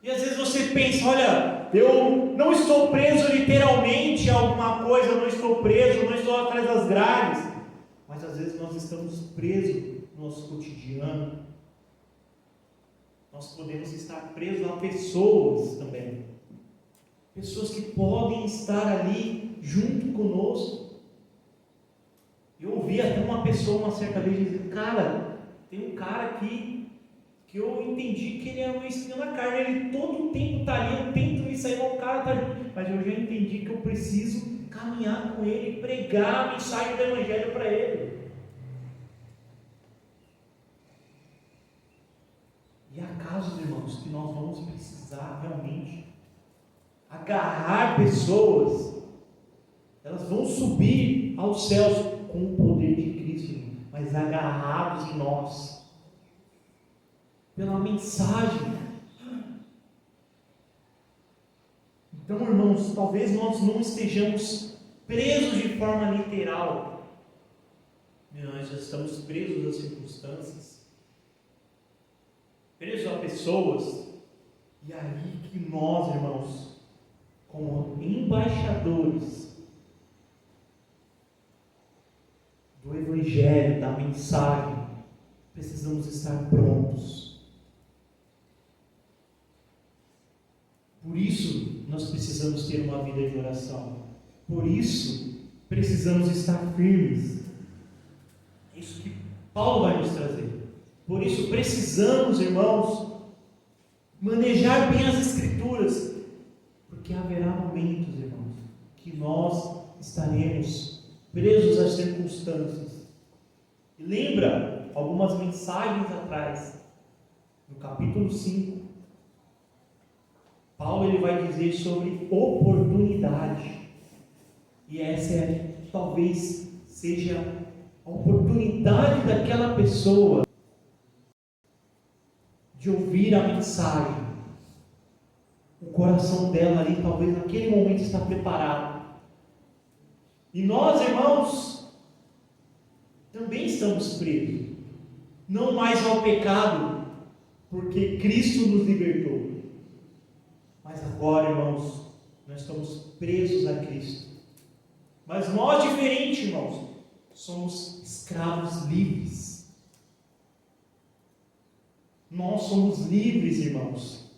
E às vezes você pensa, olha, eu não estou preso literalmente a alguma coisa, eu não estou preso, eu não estou atrás das grades, mas às vezes nós estamos presos no nosso cotidiano. Nós podemos estar presos a pessoas também, pessoas que podem estar ali junto conosco. Eu ouvi até uma pessoa uma certa vez dizer, cara, tem um cara aqui que eu entendi que ele é um espinho na carne, ele todo o tempo está ali, eu tento me sair, o cara está ali, mas eu já entendi que eu preciso caminhar com ele, pregar a mensagem do Evangelho para ele. E há casos, irmãos, que nós vamos precisar realmente agarrar pessoas, elas vão subir aos céus com o poder de Cristo, mas agarrados em nós, pela mensagem. Então, irmãos, talvez nós não estejamos presos de forma literal, nós já estamos presos às circunstâncias, presos a pessoas, e aí que nós, irmãos, como embaixadores do Evangelho, da mensagem, precisamos estar prontos. Por isso, nós precisamos ter uma vida de oração. Por isso, precisamos estar firmes. É isso que Paulo vai nos trazer. Por isso, precisamos, irmãos, manejar bem as Escrituras, porque haverá momentos, irmãos, que nós estaremos presos às circunstâncias. E lembra algumas mensagens atrás, no capítulo 5, Paulo ele vai dizer sobre oportunidade. E essa talvez seja a oportunidade daquela pessoa de ouvir a mensagem. O coração dela ali, talvez naquele momento, está preparado. E nós, irmãos, também estamos presos. Não mais ao pecado, porque Cristo nos libertou. Mas agora, irmãos, nós estamos presos a Cristo. Mas nós, diferente, irmãos, somos escravos livres. Nós somos livres, irmãos,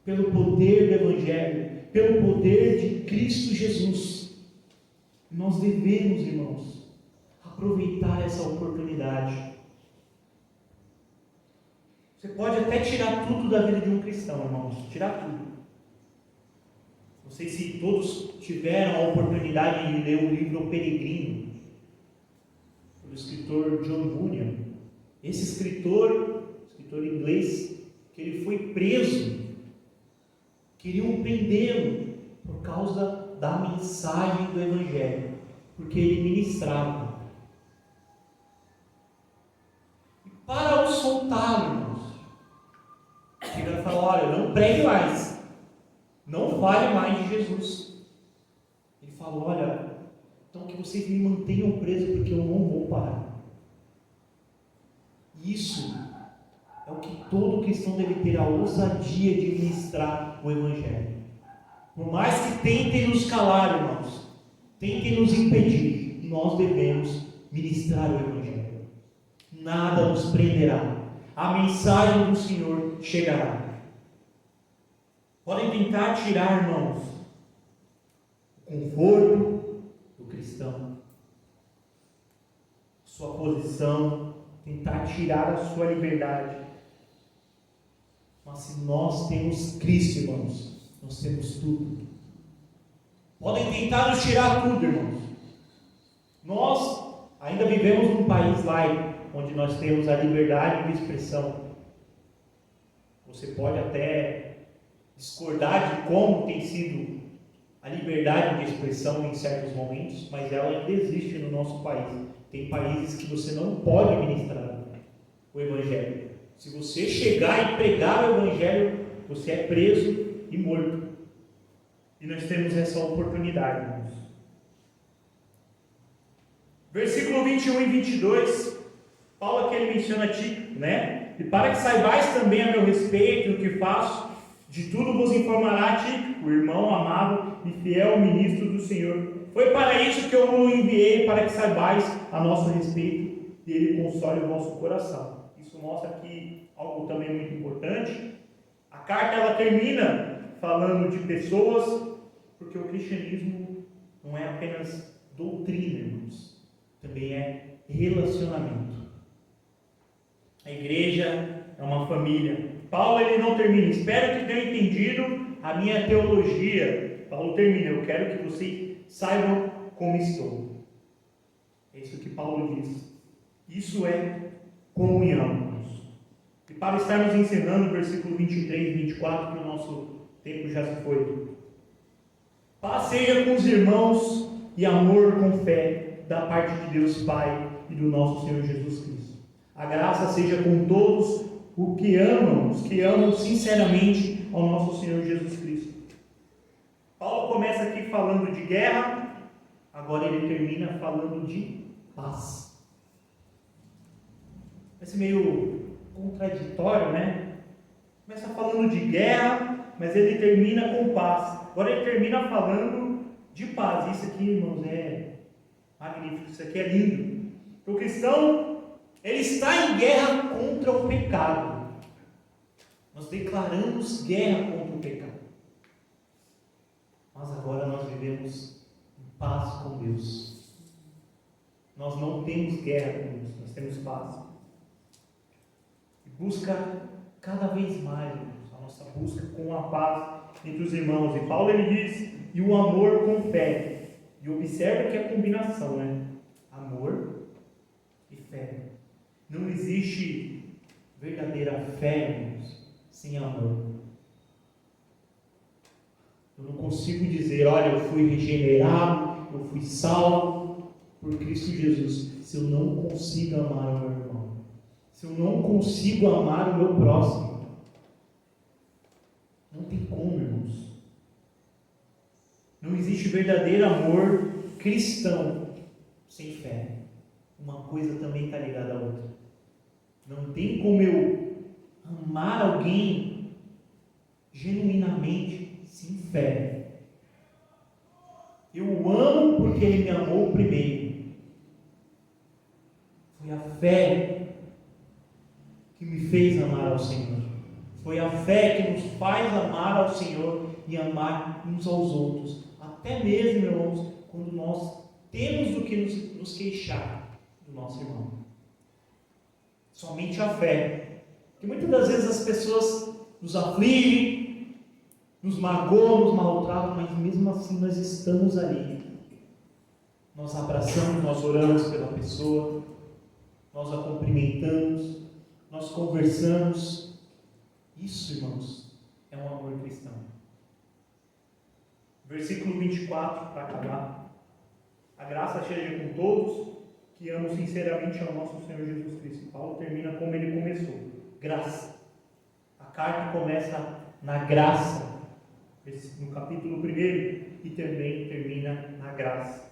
pelo poder do Evangelho, pelo poder de Cristo Jesus. Nós devemos, irmãos, aproveitar essa oportunidade. Você pode até tirar tudo da vida de um cristão, irmãos, tirar tudo. Não sei se todos tiveram a oportunidade de ler o livro O Peregrino, do escritor John Bunyan. Esse escritor inglês, que ele foi preso, queriam prendê-lo por causa da mensagem do Evangelho, porque ele ministrava. E para o soltar, irmãos, ele falou: olha, não pregue mais, não fale mais de Jesus. Ele falou: olha, então que vocês me mantenham preso, porque eu não vou parar. Isso é o que todo cristão deve ter, a ousadia de ministrar o Evangelho. Por mais que tentem nos calar, irmãos, tentem nos impedir, nós devemos ministrar o Evangelho. Nada nos prenderá. A mensagem do Senhor chegará. Podem tentar tirar, irmãos, o conforto do cristão, sua posição, tentar tirar a sua liberdade. Mas se nós temos Cristo, irmãos, nós temos tudo. Podem tentar nos tirar tudo, irmãos. Nós ainda vivemos num país laico, onde nós temos a liberdade de expressão. Você pode até discordar de como tem sido a liberdade de expressão em certos momentos, mas ela ainda existe no nosso país. Tem países que você não pode ministrar o Evangelho. Se você chegar e pregar o Evangelho, você é preso e morto. E nós temos essa oportunidade, irmãos. Versículo 21 e 22, Paulo aqui ele menciona Tito, né? E para que saibais também a meu respeito o que faço, de tudo vos informará Tito, o irmão amado e fiel ministro do Senhor. Foi para isso que eu o enviei, para que saibais a nosso respeito e ele console o vosso coração. Isso mostra aqui algo também muito importante. A carta ela termina falando de pessoas, porque o cristianismo não é apenas doutrina, irmãos, também é relacionamento. A igreja é uma família. Paulo ele não termina, espero que tenham entendido a minha teologia. Paulo termina, eu quero que vocês saibam como estou. É isso que Paulo diz. Isso é comunhão, irmãos. E para estarmos ensinando o versículo 23 e 24, que o nosso tempo já se foi. Paz seja com os irmãos e amor com fé da parte de Deus Pai e do nosso Senhor Jesus Cristo. A graça seja com todos os que amam sinceramente ao nosso Senhor Jesus Cristo. Paulo começa aqui falando de guerra, agora ele termina falando de paz. Parece meio contraditório, né? Começa falando de guerra, mas ele termina com paz. Agora ele termina falando de paz. Isso aqui, irmãos, é magnífico, isso aqui é lindo. O cristão, ele está em guerra contra o pecado. Nós declaramos guerra contra o pecado. Mas agora nós vivemos em paz com Deus. Nós não temos guerra com Deus, nós temos paz. E busca cada vez mais, irmãos, a nossa busca com a paz entre os irmãos. E Paulo ele diz, e o amor com fé. E observe que é a combinação, né? Amor e fé. Não existe verdadeira fé, irmãos, sem amor. Eu não consigo dizer, olha, eu fui regenerado, eu fui salvo por Cristo Jesus, se eu não consigo amar o meu irmão, se eu não consigo amar o meu próximo. Não tem como, irmãos. Não existe verdadeiro amor cristão sem fé. Uma coisa também está ligada à outra. Não tem como eu amar alguém genuinamente sem fé. Eu o amo porque ele me amou primeiro. Foi a fé que me fez amar ao Senhor. Foi a fé que nos faz amar ao Senhor e amar uns aos outros. Até mesmo, irmãos, quando nós temos do que nos queixar do nosso irmão. Somente a fé. Porque muitas das vezes as pessoas nos afligem, nos magoam, nos maltratam, mas mesmo assim nós estamos ali. Nós abraçamos, nós oramos pela pessoa, nós a cumprimentamos, nós conversamos. Isso, irmãos, é um amor cristão. Versículo 24, para acabar. A graça seja com todos que amam sinceramente ao nosso Senhor Jesus Cristo. Paulo termina como ele começou. Graça. A carta começa na graça, no capítulo 1, e também termina na graça.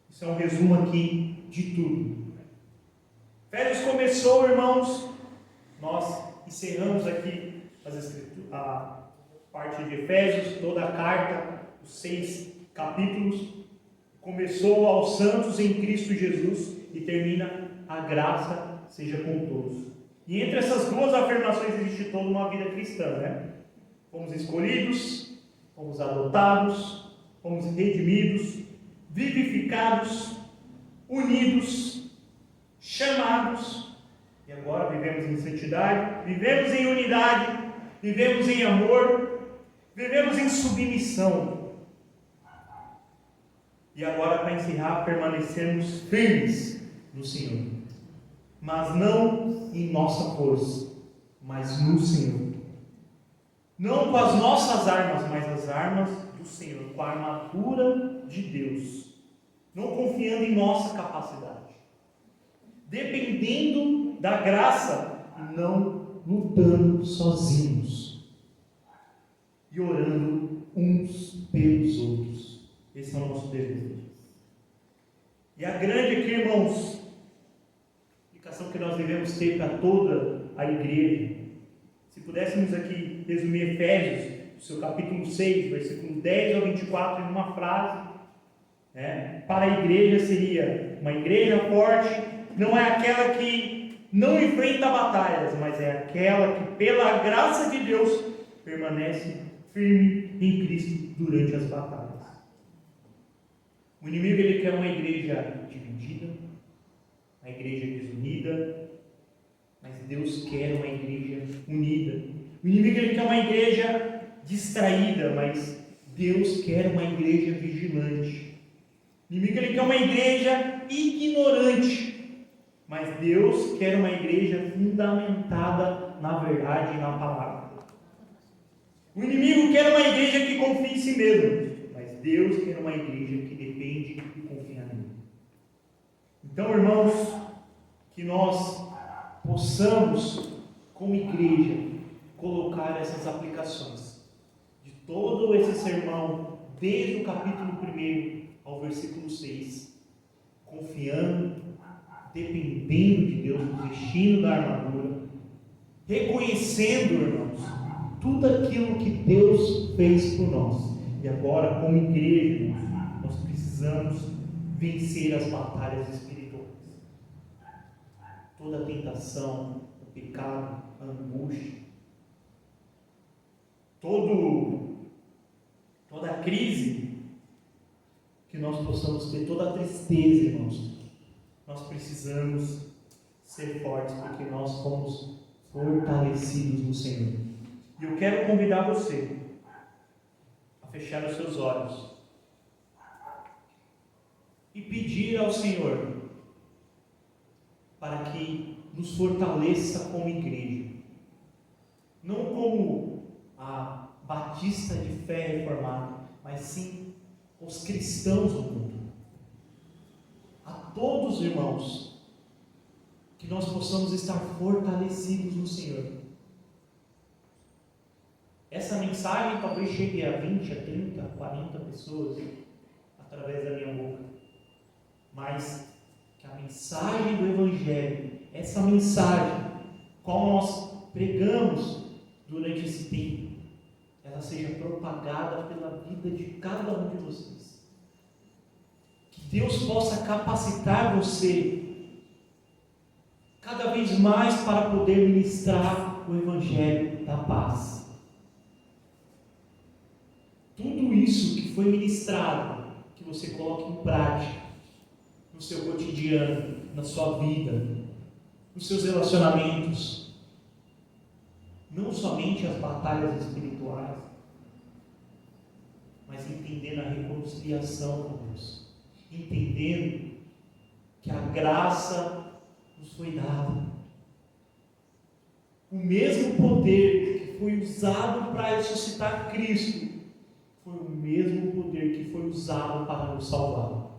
Isso é um resumo aqui de tudo. Efésios começou, irmãos. Nós encerramos aqui a parte de Efésios, toda a carta, os 6 capítulos. Começou aos santos em Cristo Jesus e termina a graça seja com todos. E entre essas duas afirmações existe toda uma vida cristã, né? Fomos escolhidos, fomos adotados, fomos redimidos, vivificados, unidos, chamados, e agora vivemos em santidade, vivemos em unidade, vivemos em amor, vivemos em submissão. E agora, para encerrar, permanecemos firmes no Senhor. Mas não em nossa força, mas no Senhor. Não com as nossas armas, mas as armas do Senhor, com a armadura de Deus. Não confiando em nossa capacidade. Dependendo da graça e não lutando sozinhos. E orando uns pelos outros. Esse é o nosso dever. E a grande aqui, irmãos, aplicação que nós devemos ter para toda a igreja, se pudéssemos aqui resumir Efésios, seu capítulo 6, versículo 10 ao 24, em uma frase, para a igreja seria: uma igreja forte não é aquela que não enfrenta batalhas, mas é aquela que, pela graça de Deus, permanece firme em Cristo durante as batalhas. O inimigo, ele quer uma igreja dividida, uma igreja desunida, mas Deus quer uma igreja unida. O inimigo, ele quer uma igreja distraída, mas Deus quer uma igreja vigilante. O inimigo, ele quer uma igreja ignorante, mas Deus quer uma igreja fundamentada na verdade e na palavra. O inimigo quer uma igreja que confie em si mesmo, mas Deus quer uma igreja que depende e confia nele. Então, irmãos, que nós possamos, como igreja, colocar essas aplicações de todo esse sermão, desde o capítulo 1 ao versículo 6, confiando, dependendo de Deus, vestindo da armadura, reconhecendo, irmãos, tudo aquilo que Deus fez por nós. E agora, como igreja, irmãos, nós precisamos vencer as batalhas espirituais. Toda a tentação, o pecado, a angústia, toda a crise, que nós possamos ter toda a tristeza, irmãos. Nós precisamos ser fortes, porque nós fomos fortalecidos no Senhor. E eu quero convidar você a fechar os seus olhos e pedir ao Senhor para que nos fortaleça como igreja, não como a Batista de Fé Reformada, mas sim os cristãos do mundo. A todos, irmãos, que nós possamos estar fortalecidos no Senhor. Essa mensagem talvez chegue a 20, a 30, a 40 pessoas através da minha boca, mas que a mensagem do Evangelho, essa mensagem qual nós pregamos durante esse tempo, ela seja propagada pela vida de cada um de vocês. Que Deus possa capacitar você cada vez mais para poder ministrar o Evangelho da paz. Tudo isso que foi ministrado, que você coloque em prática no seu cotidiano, na sua vida, nos seus relacionamentos, não somente as batalhas espirituais, mas entendendo a reconciliação com Deus, entendendo que a graça nos foi dada, o mesmo poder que foi usado para ressuscitar Cristo, foi o mesmo poder que foi usado para nos salvar.